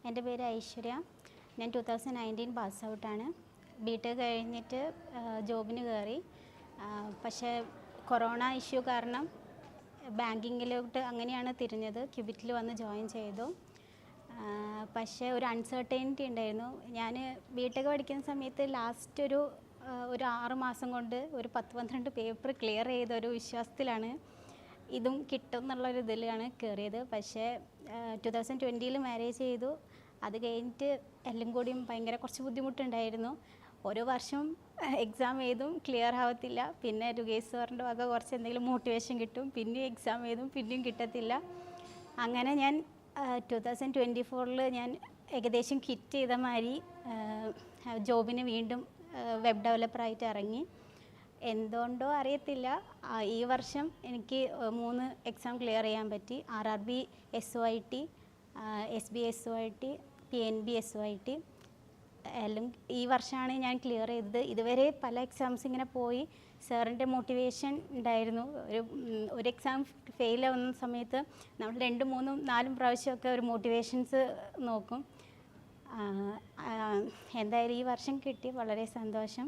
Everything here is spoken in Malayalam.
എൻ്റെ പേര് ഐശ്വര്യ. ഞാൻ 2019 പാസ് ഔട്ടാണ്. ബിടെക് കഴിഞ്ഞിട്ട് ജോബിന് കയറി. പക്ഷേ കൊറോണ ഇഷ്യൂ കാരണം ബാങ്കിങ്ങിലോട്ട് അങ്ങനെയാണ് തിരിഞ്ഞത്. ക്യൂബിറ്റിൽ വന്ന് ജോയിൻ ചെയ്തു. പക്ഷേ ഒരു അൺസർട്ടൈനിറ്റി ഉണ്ടായിരുന്നു. ഞാൻ ബിടെക് പഠിക്കുന്ന സമയത്ത് ലാസ്റ്റ് ഒരു 6 മാസം കൊണ്ട് ഒരു 10-12 പേപ്പർ ക്ലിയർ ചെയ്തൊരു വിശ്വാസത്തിലാണ് ഇതും കിട്ടും എന്നുള്ളൊരു ഇതിലാണ് കയറിയത്. പക്ഷേ 2020 മാരേജ് ചെയ്തു. അത് കഴിഞ്ഞിട്ട് എല്ലാം കൂടിയും കുറച്ച് ബുദ്ധിമുട്ടുണ്ടായിരുന്നു. ഓരോ വർഷം എക്സാം എഴുതും, ക്ലിയർ ആവത്തില്ല. പിന്നെ രുഗേഷ് സാറിൻ്റെ വക കുറച്ച് എന്തെങ്കിലും മോട്ടിവേഷൻ കിട്ടും, പിന്നെയും എക്സാം എഴുതും, പിന്നെയും കിട്ടത്തില്ല. അങ്ങനെ ഞാൻ 2024 ഞാൻ ഏകദേശം ക്വിറ്റ് ചെയ്ത മാതിരി ജോബിന് വീണ്ടും വെബ് ഡെവലപ്പറായിട്ട് ഇറങ്ങി. എന്തുകൊണ്ടോ അറിയത്തില്ല, ഈ വർഷം എനിക്ക് 3 എക്സാം ക്ലിയർ ചെയ്യാൻ പറ്റി. RRB SOIT, SB SOIT, PNB SOIT എല്ലാം ഈ വർഷമാണ് ഞാൻ ക്ലിയർ ചെയ്തത്. ഇതുവരെ പല എക്സാംസ് ഇങ്ങനെ പോയി. സാറിൻ്റെ മോട്ടിവേഷൻ ഉണ്ടായിരുന്നു. ഒരു എക്സാം ഫെയിൽ ആവുന്ന സമയത്ത് നമ്മൾ 2, 3, 4 പ്രാവശ്യമൊക്കെ ഒരു മോട്ടിവേഷൻസ് നോക്കും. എന്തായാലും ഈ വർഷം കിട്ടി, വളരെ സന്തോഷം.